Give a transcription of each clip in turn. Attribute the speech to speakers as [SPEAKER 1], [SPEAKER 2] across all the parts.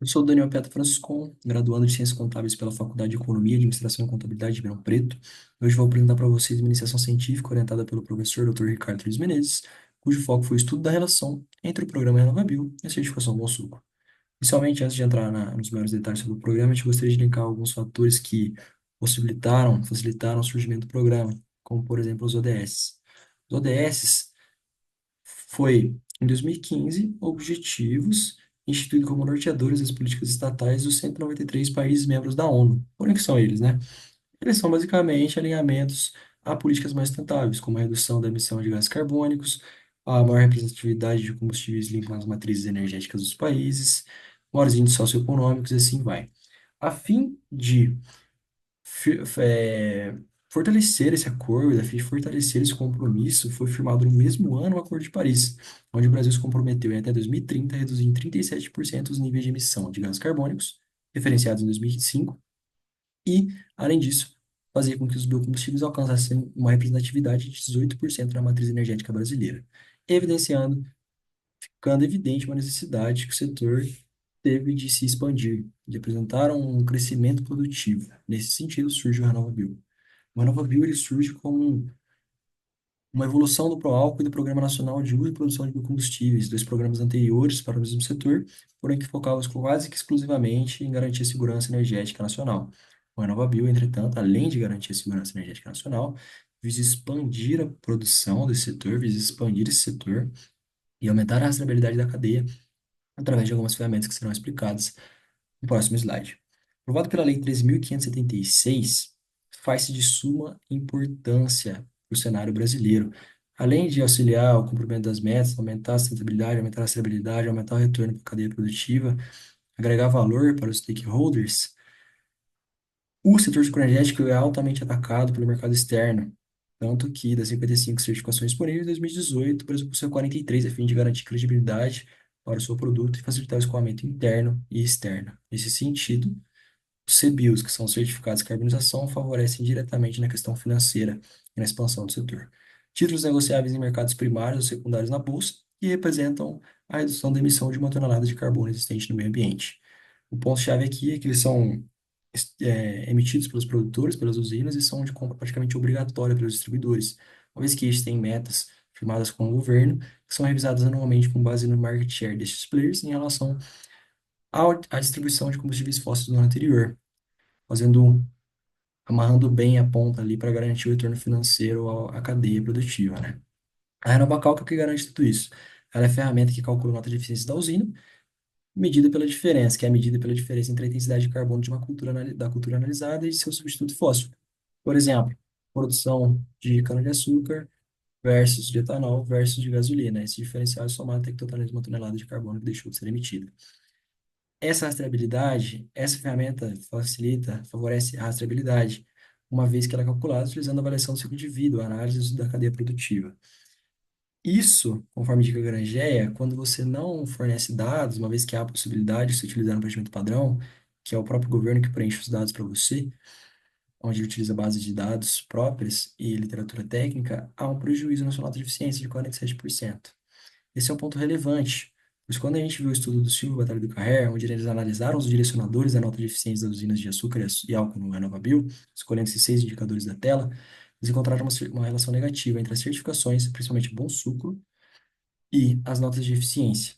[SPEAKER 1] Eu sou o Daniel Pietro Franciscon, graduando de Ciências Contábeis pela Faculdade de Economia, Administração e Contabilidade de Ribeirão Preto. Hoje vou apresentar para vocês uma iniciação científica orientada pelo professor Dr. Ricardo Luiz Menezes, cujo foco foi o estudo da relação entre o programa RenovaBio e a certificação Bom Suco. Inicialmente, antes de entrar nos maiores detalhes sobre o programa, a gente gostaria de linkar alguns fatores que facilitaram o surgimento do programa, como, por exemplo, os ODS. Os ODS foi, em 2015, objetivos instituídos como norteadores das políticas estatais dos 193 países membros da ONU. Porém, que são eles, né? Eles são basicamente alinhamentos a políticas mais sustentáveis, como a redução da emissão de gases carbônicos, a maior representatividade de combustíveis limpos nas matrizes energéticas dos países, maiores índices socioeconômicos e assim vai. A fim de fi- é, fortalecer esse acordo, a fim de fortalecer esse compromisso, foi firmado no mesmo ano o Acordo de Paris, onde o Brasil se comprometeu em até 2030 a reduzir em 37% os níveis de emissão de gases carbônicos, referenciados em 2005, e, além disso, fazer com que os biocombustíveis alcançassem uma representatividade de 18% na matriz energética brasileira, evidenciando, ficando evidente uma necessidade que o setor teve de se expandir, de apresentar um crescimento produtivo. Nesse sentido, surge o RenovaBio. O RenovaBio ele surge como uma evolução do ProAlco e do Programa Nacional de Uso e Produção de Biocombustíveis, dois programas anteriores para o mesmo setor, porém que focavam quase que exclusivamente em garantir a segurança energética nacional. O RenovaBio, entretanto, além de garantir a segurança energética nacional, visa expandir a produção desse setor, visa expandir esse setor e aumentar a rastreabilidade da cadeia através de algumas ferramentas que serão explicadas no próximo slide. Aprovado pela Lei 13.576, faz-se de suma importância para o cenário brasileiro. Além de auxiliar o cumprimento das metas, aumentar a sustentabilidade, aumentar a estabilidade, aumentar o retorno para a cadeia produtiva, agregar valor para os stakeholders, o setor energético é altamente atacado pelo mercado externo. Tanto que, das 55 certificações disponíveis em 2018, o Brasil possui 43 a fim de garantir credibilidade para o seu produto e facilitar o escoamento interno e externo. Nesse sentido, os CBIOS, que são certificados de carbonização, favorecem diretamente na questão financeira e na expansão do setor. Títulos negociáveis em mercados primários ou secundários na bolsa, que representam a redução da emissão de uma tonelada de carbono existente no meio ambiente. O ponto-chave aqui é que eles são emitidos pelos produtores, pelas usinas, e são de compra praticamente obrigatória pelos distribuidores, uma vez que eles têm metas firmadas com o governo, que são revisadas anualmente com base no market share destes players em relação à distribuição de combustíveis fósseis no ano anterior, fazendo, amarrando bem a ponta ali para garantir o retorno financeiro à cadeia produtiva, né? A Renovacal que é o que garante tudo isso. Ela é a ferramenta que calcula a nota de eficiência da usina, medida pela diferença, que é a medida pela diferença entre a intensidade de carbono de uma cultura, da cultura analisada e seu substituto fóssil. Por exemplo, produção de cana-de-açúcar versus de etanol versus de gasolina. Esse diferencial é somado até que totaliza uma tonelada de carbono que deixou de ser emitida. Essa rastreabilidade, essa ferramenta facilita, favorece a rastreabilidade, uma vez que ela é calculada utilizando a avaliação do ciclo de vida, a análise da cadeia produtiva. Isso, conforme dica Grangeia, quando você não fornece dados, uma vez que há a possibilidade de se utilizar um preenchimento padrão, que é o próprio governo que preenche os dados para você, onde ele utiliza bases de dados próprias e literatura técnica, há um prejuízo na sua nota de eficiência de 47%. Esse é um ponto relevante, pois quando a gente viu o estudo do Silvio Batalha do Carrer, onde eles analisaram os direcionadores da nota de eficiência das usinas de açúcar e álcool no RenovaBio, escolhendo esses 6 indicadores da tela, eles encontraram uma relação negativa entre as certificações, principalmente Bom Sucro, e as notas de eficiência,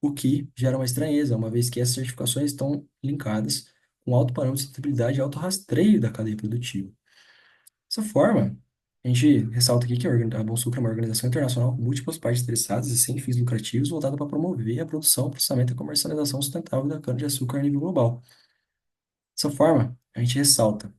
[SPEAKER 1] o que gera uma estranheza, uma vez que essas certificações estão linkadas com alto parâmetro de sustentabilidade e alto rastreio da cadeia produtiva. Dessa forma, a gente ressalta aqui que a Bonsucra é uma organização internacional com múltiplas partes interessadas e sem fins lucrativos voltada para promover a produção, processamento e comercialização sustentável da cana-de-açúcar a nível global. Dessa forma, a gente ressalta,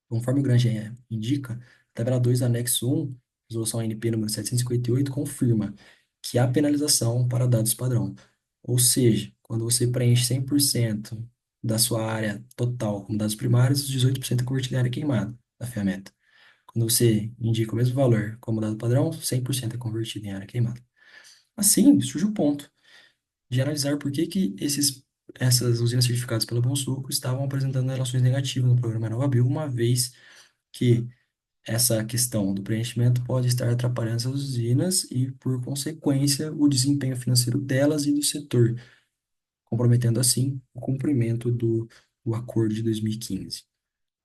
[SPEAKER 1] conforme o Granger indica, a tabela 2, anexo 1, resolução ANP número 758, confirma que há penalização para dados padrão. Ou seja, quando você preenche 100% da sua área total como dados primários, os 18% é convertido em área queimada da ferramenta. Quando você indica o mesmo valor como dado padrão, 100% é convertido em área queimada. Assim, surge o ponto de analisar por que que essas usinas certificadas pela Bonsucro estavam apresentando relações negativas no programa RenovaBio, uma vez que essa questão do preenchimento pode estar atrapalhando essas usinas e, por consequência, o desempenho financeiro delas e do setor, comprometendo assim o cumprimento do acordo de 2015.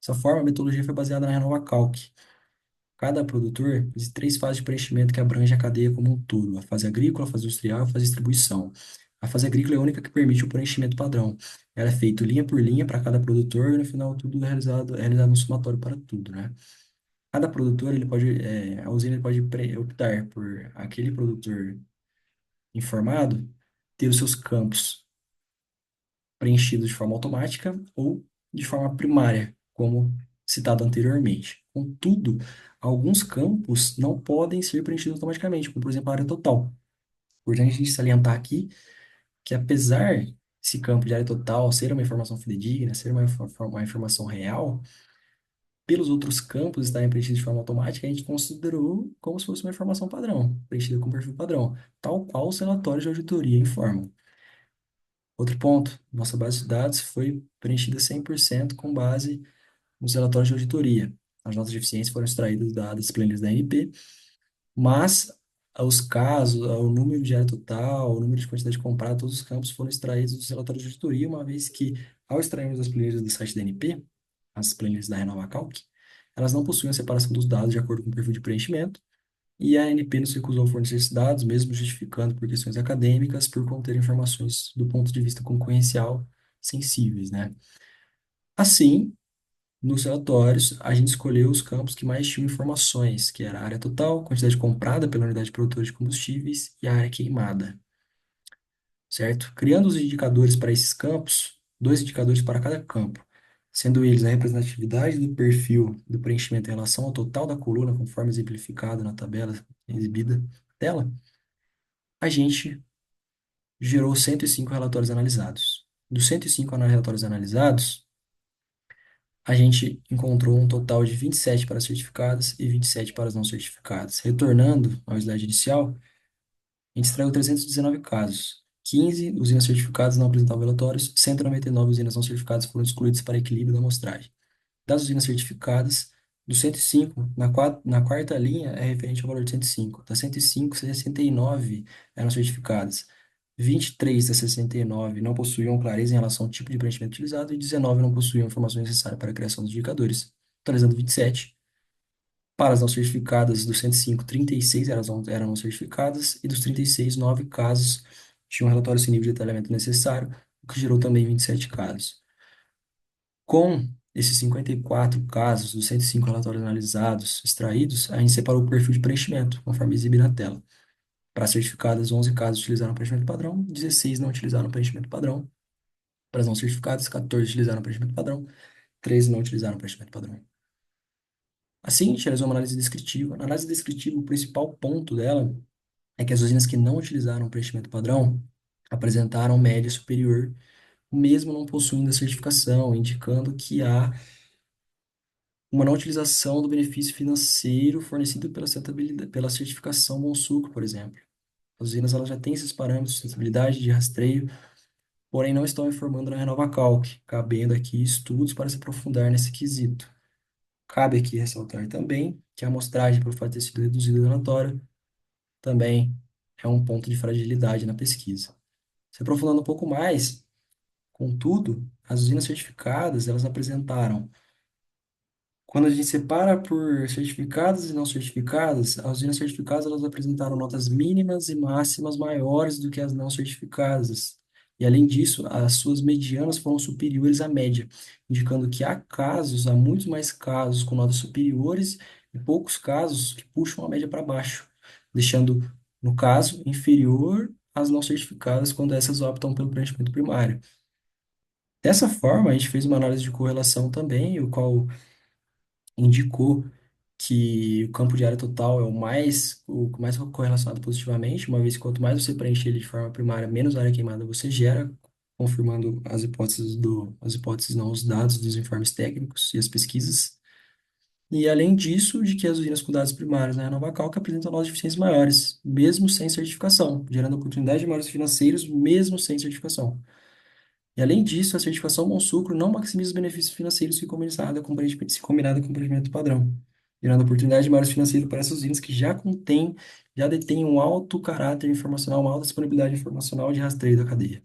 [SPEAKER 1] Dessa forma, a metodologia foi baseada na Renova Calc. Cada produtor existe três fases de preenchimento que abrangem a cadeia como um todo: a fase agrícola, a fase industrial e a fase de distribuição. A fase agrícola é a única que permite o preenchimento padrão. Ela é feita linha por linha para cada produtor e no final tudo é realizado um somatório para tudo, né? Cada produtor, a usina ele pode optar por aquele produtor informado ter os seus campos preenchidos de forma automática ou de forma primária, como citado anteriormente. Contudo, alguns campos não podem ser preenchidos automaticamente, como por exemplo a área total. Importante a gente salientar aqui que apesar desse campo de área total ser uma informação fidedigna, ser uma informação real, pelos outros campos estarem preenchidos de forma automática, a gente considerou como se fosse uma informação padrão, preenchida com perfil padrão, tal qual os relatórios de auditoria informam. Outro ponto, nossa base de dados foi preenchida 100% com base nos relatórios de auditoria. As notas de eficiência foram extraídas das planilhas da ANP, mas os casos, o número de área total, o número de quantidade comprada, todos os campos foram extraídos dos relatórios de auditoria, uma vez que, ao extrairmos as planilhas do site da ANP, as planilhas da Renova Calc, elas não possuem a separação dos dados de acordo com o perfil de preenchimento, e a ANP nos recusou a fornecer esses dados, mesmo justificando por questões acadêmicas, por conter informações do ponto de vista concorrencial sensíveis, né? Assim, nos relatórios, a gente escolheu os campos que mais tinham informações, que era a área total, quantidade comprada pela unidade produtora de combustíveis e a área queimada, certo? Criando os indicadores para esses campos, dois indicadores para cada campo, sendo eles a representatividade do perfil do preenchimento em relação ao total da coluna, conforme exemplificado na tabela exibida na tela, a gente gerou 105 relatórios analisados. Dos 105 relatórios analisados, a gente encontrou um total de 27 para certificadas e 27 para as não certificadas. Retornando ao slide inicial, a gente extraiu 319 casos. 15 usinas certificadas não apresentavam relatórios, 199 usinas não certificadas foram excluídas para equilíbrio da amostragem. Das usinas certificadas, dos 105, na quarta linha é referente ao valor de 105. Das 105, 69 eram certificadas. 23 das 69 não possuíam clareza em relação ao tipo de preenchimento utilizado e 19 não possuíam informações necessárias para a criação dos indicadores, totalizando 27. Para as não certificadas, dos 105, 36 eram não certificadas e dos 36, 9 casos tinham relatório sem nível de detalhamento necessário, o que gerou também 27 casos. Com esses 54 casos dos 105 relatórios analisados, extraídos, a gente separou o perfil de preenchimento, conforme exibido na tela. Para certificadas, 11 casos utilizaram preenchimento padrão, 16 não utilizaram preenchimento padrão. Para as não certificadas, 14 utilizaram preenchimento padrão, 13 não utilizaram preenchimento padrão. Assim, a gente realizou uma análise descritiva. Na análise descritiva, o principal ponto dela é que as usinas que não utilizaram preenchimento padrão apresentaram média superior, mesmo não possuindo a certificação, indicando que há uma não utilização do benefício financeiro fornecido pela certificação Bom Sucro, por exemplo. As usinas elas já têm esses parâmetros de sustentabilidade, de rastreio, porém não estão informando na Renova Calc, cabendo aqui estudos para se aprofundar nesse quesito. Cabe aqui ressaltar também que a amostragem, por fato de ter sido reduzida e donatória, também é um ponto de fragilidade na pesquisa. Se aprofundando um pouco mais, contudo, as usinas certificadas, elas apresentaram. Quando a gente separa por certificadas e não certificadas, as usinas certificadas elas apresentaram notas mínimas e máximas maiores do que as não certificadas. E além disso, as suas medianas foram superiores à média, indicando que há muitos mais casos com notas superiores e poucos casos que puxam a média para baixo, deixando, no caso, inferior às não certificadas quando essas optam pelo preenchimento primário. Dessa forma, a gente fez uma análise de correlação também, o qual indicou que o campo de área total é o mais correlacionado positivamente, uma vez que quanto mais você preenche ele de forma primária, menos área queimada você gera, confirmando as hipóteses não, os dados dos informes técnicos e as pesquisas. E além disso, de que as usinas com dados primários na Renovacal que apresentam notas de eficiência maiores, mesmo sem certificação, gerando oportunidade de maiores financeiros, mesmo sem certificação. E além disso, a certificação Bom Sucro não maximiza os benefícios financeiros se combinada com o preenchimento padrão, gerando oportunidade de maiores financeiros para essas usinas que já detêm um alto caráter informacional, uma alta disponibilidade informacional de rastreio da cadeia.